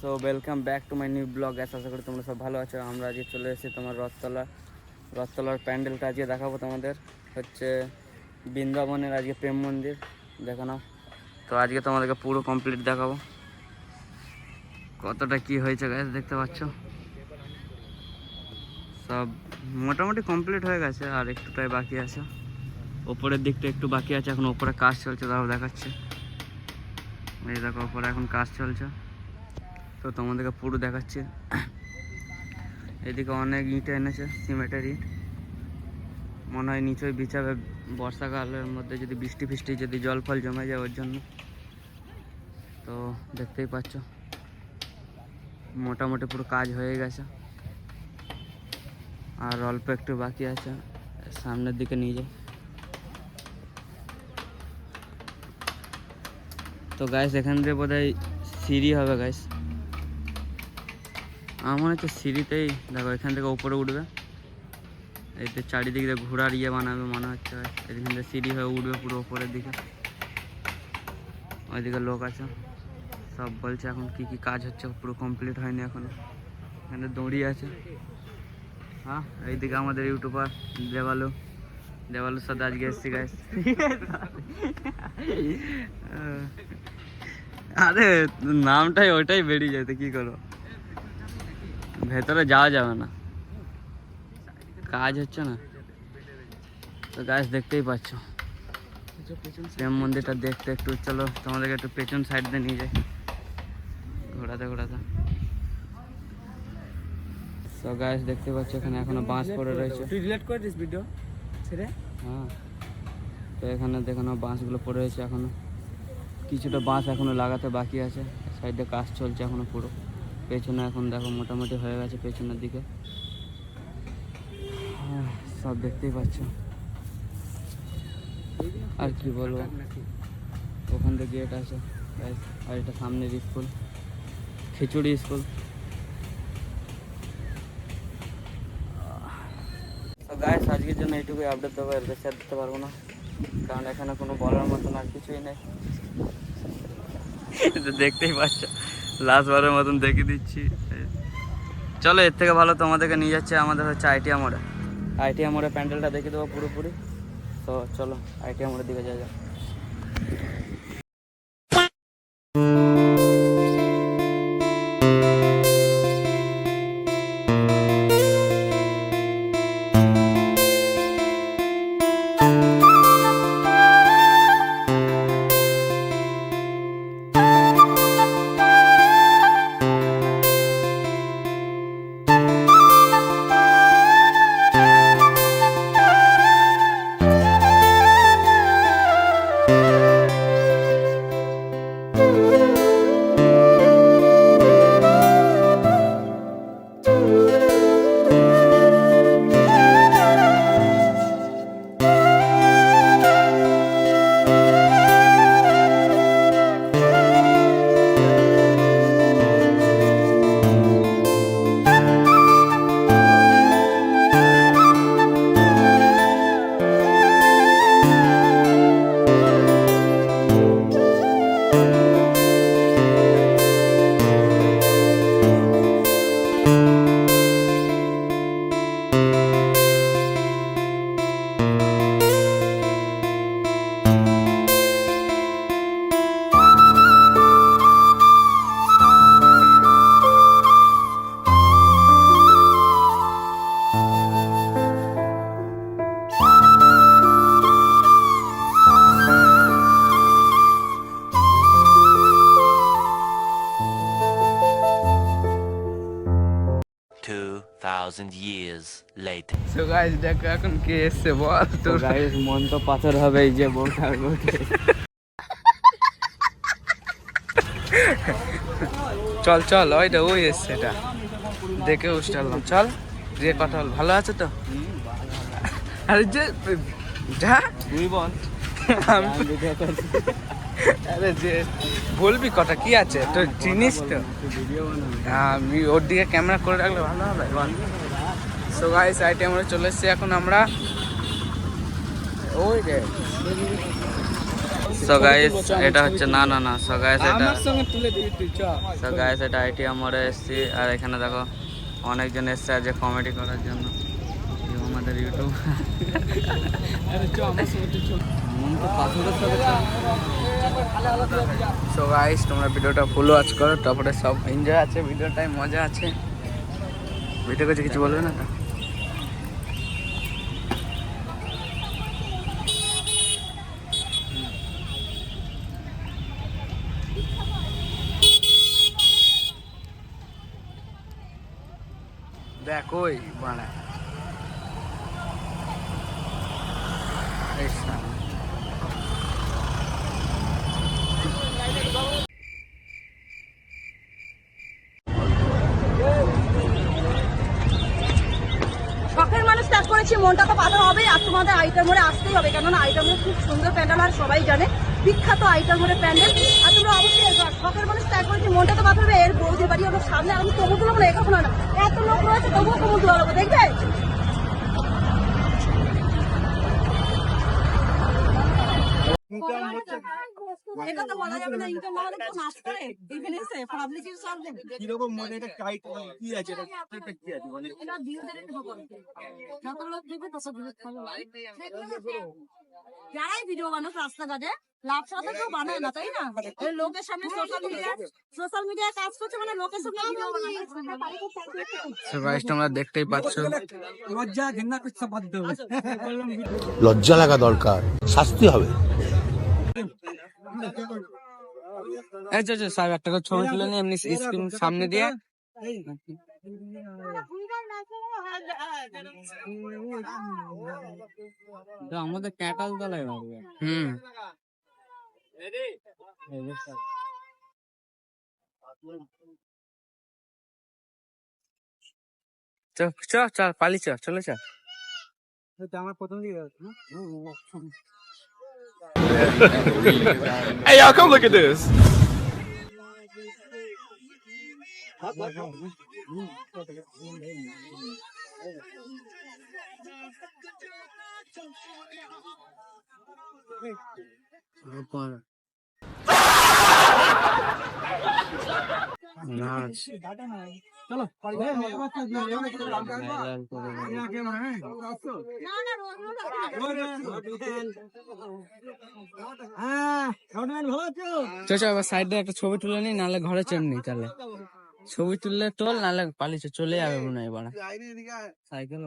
So welcome back to my new blog. আশা করি তোমরা সব ভালো আছো। আমরা আজকে চলে এসেছি তোমার রথতলার প্যান্ডেলটা আজকে দেখাবো তোমাদের। হচ্ছে বৃন্দাবনের আজকে প্রেম মন্দির দেখানো। তো আজকে তোমাদেরকে পুরো কমপ্লিট দেখাবো কতটা কি হয়েছে গাইস। দেখতে পাচ্ছ সব মোটামুটি কমপ্লিট হয়ে গেছে, আর একটুটাই বাকি আছে। ওপরের দিকটা একটু বাকি আছে, এখন ওপরে কাজ চলছে, তাও দেখাচ্ছে। এই দেখো ওপরে এখন কাজ চলছে, তো তোমাদেরকে পুরো দেখাচ্ছি। এদিকে অনেক ইট এনেছে, সিমেন্টের ইট। মনে হয় নিচয় বিছাবে বর্ষাকালের মধ্যে, যদি বৃষ্টি ফিষ্টি যদি জল ফল জমে যায় ওর জন্য। তো দেখতেই পাচ্ছ মোটামুটি পুরো কাজ হয়ে গেছে, আর অল্প একটু বাকি আছে। সামনের দিকে নিয়ে যাই। তো গাইস এখান থেকে বোধহয় সিঁড়ি হবে গাইস। আমার মনে হচ্ছে সিঁড়িতেই দেখো, এখান থেকে উপরে উঠবে। এই তো চারিদিক দিয়ে ঘোড়ার ইয়ে বানাবে মনে হচ্ছে। এখান থেকে সিঁড়ি হয়ে উঠবে পুরো উপরের দিকে। ওইদিকে লোক আছে, সব বলছে এখন কি কি কাজ হচ্ছে, পুরো কমপ্লিট হয়নি এখনো। এখানে দড়ি আছে। হ্যাঁ, এইদিকে আমাদের ইউটিউবার দেবালুর সাথে আজকে এসছি গাইস। আরে নামটাই ওইটাই বেরিয়ে যায়, তো কি করো, ভেতরে যাওয়া যাবে না, কাজ হচ্ছে না। তো গাছ দেখতেই পাচ্ছ প্রেম মন্দিরটা দেখতে। একটু চলো তোমাদেরকে একটু পেছন সাইড দিয়ে নিয়ে যাই, ঘোরাতে ঘোরাতে। তো গাছ দেখতে পাচ্ছ এখানে এখনো বাঁশ পড়ে রয়েছে। হ্যাঁ, তো এখানে দেখানো বাঁশগুলো পড়ে রয়েছে এখনো। কিছুটা বাঁশ এখনো লাগাতে বাকি আছে। সাইডে কাজ চলছে এখনো পুরো। পেছনে এখন দেখো মোটামুটি হয়ে গেছে পেছনের দিকে। সব দেখতেই পাচ্ছ, আর কি বলবো। ওখান থেকে গেট আছে, আর এটা সামনের স্কুল, খিচুড়ি স্কুল। তো গাইস আজকের জন্য এইটুকুই আপডেট দেবো, এর বেশি আর দিতে পারবো না, কারণ এখানে কোনো বলার মতন আর কিছুই নেই। দেখতেই পাচ্ছ লাস্টবারের মতন দেখে দিচ্ছি। চলো এর থেকে ভালো তোমাদেরকে নিয়ে যাচ্ছে আমাদের হচ্ছে আইটিআই মোড়ে প্যান্ডেলটা দেখে দেবো পুরোপুরি। তো চলো আইটিআই মোড়ের দিকে যাওয়া যাক। years later. So guys, দেখো এখন কে এসছে বল। তো গাইস মন তো পাথর হবে এই যে বউটার বউটে। চল চল, ওই এসছে, এটা দেখে উঠলাম। চল, যে কথা বল, ভালো আছে তো? আরে যে যা তুই বল। আরে যে বলবি কথা কি আছে তো, জিনিস তো আমি ওর দিকে ক্যামেরা করে রাখলে ভালো হবে। সো গাইস আইটি আমরা চলে এসেছি এখন আমরা। ওই রে, সো সো গাইস এটা হচ্ছে না না না সো গাইস এটা আমার সঙ্গে তুলে দিবি তুই চ সো গাইস এটা আইটিএম মোড়ে এসেছি আর এখানে দেখো অনেকজন এসছে আজ কমেডি করার জন্য আমাদের ইউটিউব আরে চ আমার সঙ্গে তুই চ মন তো পাথরের সাথে সো গাইস তোমরা ভিডিওটা ফুল ওয়াচ করো, তারপরে সব এনজয় আছে, ভিডিওটাই মজা আছে। ভিডিও কাছে কিছু বলবে না তো? দেখ ওই বাড়া এই শালা। শখের মানুষ ত্যাগ করেছি, মনটা তো পাথর হবে। আর তোমাদের আইটার মোড়ে আসতেই হবে, কেননা আইটার মোড়ে খুব সুন্দর প্যান্ডেল, আর সবাই জানে বিখ্যাত আইটার মোড়ে প্যান্ডেল। আর তোমরা অবশ্যই এসো। আর শখের মানুষ ত্যাগ করেছি, মনটা তো পাথর হবে। এর বৌদের বাড়ি আমার সামনে, আমি তবু তুলবো না, এখন না এত লোক রয়েছে তবুও কবুল তুলবো, দেখবে? এটা তো বলা যাবে না, ইনকাম না হলে কেউ নাচ করে এখানে এসে পাবলিকের সামনে। কিরকম মনে এটা টাইট কি আছে এটা কি আছে মানে এটা ভিউদের একটু করে যত লোক দেখবে তত ভিউ ভালো লাগে। যারাই ভিডিও বানায় রাস্তাঘাটে লাভ সাথে কেউ বানায় না, তাই না? এই লোকের সামনে সোশ্যাল মিডিয়ায় কাজ করছে, মানে লোকের সামনে ভিডিও বানায়। তো গাইস তোমরা দেখতেই পাচ্ছ, লজ্জা ঘৃণা কিছু সব বাদ দিতে হবে। লজ্জা লাগা দরকার, শাস্তি হবে। এই যে সাহেব একটা করে ছবি তুলে নিয়ে এমনি স্ক্রিন সামনে দিয়ে আমাদের ক্যাটাল তলায় হবে। চ চল পালি চ চলে চ। আমার প্রথম দিকে Hey y'all, come look at this. চলো চ চ আবার সাইডে একটা ছবি তুলে নি, নাহলে ঘরে চেমনি। তাহলে ছবি তুললে তোল, নাহলে পালিয়ে চলে যাবে মনে হয় এবার সাইকেল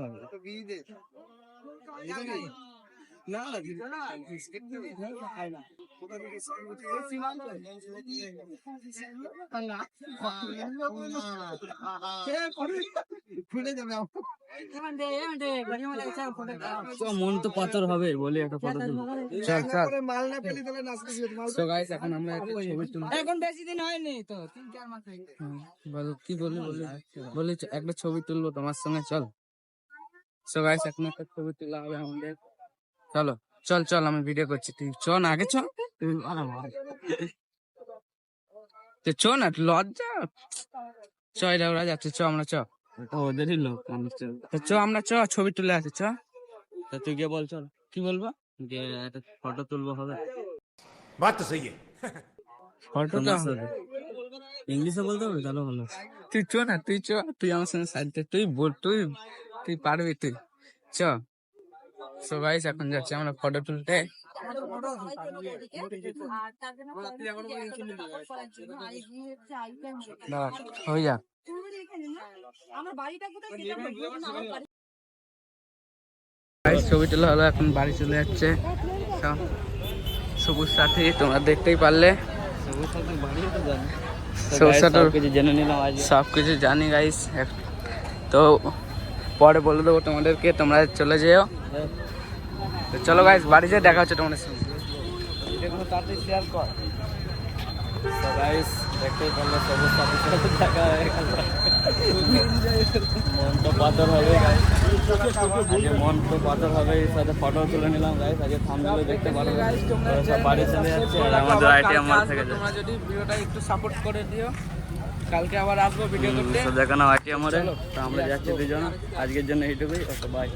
মন তো পাথর হবে বলি একটা ফটো তুলবো। চল চল। So guys, এখন আমরা একটা ছবি তুলবো। এখন বেশি দিন হয়নি তো, 3-4 মাস হয়ে গেছে। বলো কি বলি বলি একটা ছবি তুলবো তোমার সঙ্গে, চল। So guys, এখন একটা ছবি তোলা হবে আমাদের। চলো চল চল, আমি ভিডিও করছি, তুই চ না আগে চ। চ না, লজ্জা চ, এটা ওরা যাচ্ছে, চ আমরা চ। ওদেরই লোক চ আমরা চ, ছবি তুলে আছে চ। তুই গিয়ে বল চল কি বলবো? যে একটা ফটো তুলবো হবে। बात तो सही है। ফটোটা ইংলিশে বলতে হবে তাহলে ভালো। তুই চ না, তুই চ, তুই আমার সঙ্গে সাইডে, তুই বল, তুই পারবি তুই চ। সো গাইস, এখন যাচ্ছি আমরা ফটো তুলতে। হয়ে যাক। আমার বাড়িটা কোথায় সেটা আমরা বলবো না, আমার বাড়ি গাইস ছবি তোলা হলো, এখন বাড়ি চলে যাচ্ছে সব। সবুজ সাথী তোমরা দেখতেই পারলে, সবুজ সাথী কিছু জেনে নিলাম আজ। সব কিছু জানি গাইস। তো পরে বলে দেবো তোমাদেরকে, তোমরা চলে যেও। তো চলো গাইস, বাড়ি যেয়ে দেখা হচ্ছে তোমাদের সঙ্গে। এগুলো তাড়াতাড়ি শেয়ার কর। তো গাইস দেখতেই পারলে সবুজ সাথীর সাথে দেখা হয়ে গেল। মন তো পাথর হবে গাইস, আজকে মন তো পাথর হবে। এর সাথে ফটো তুলে নিলাম গাইস। আজকে থাম্বনেলে দেখতে পারো গাইস, তোমরা সব বাড়ি চলে যাচ্ছে আর আমাদের আইটিএম মল থেকে তোমরা যদি ভিডিওটা একটু সাপোর্ট করে দিও, কালকে আবার আসবো ভিডিও করতে। দেখানো আইটিএম মলে। তো আমরা যাচ্ছি দুজন, আজকের জন্য এইটুকুই। Okay bye.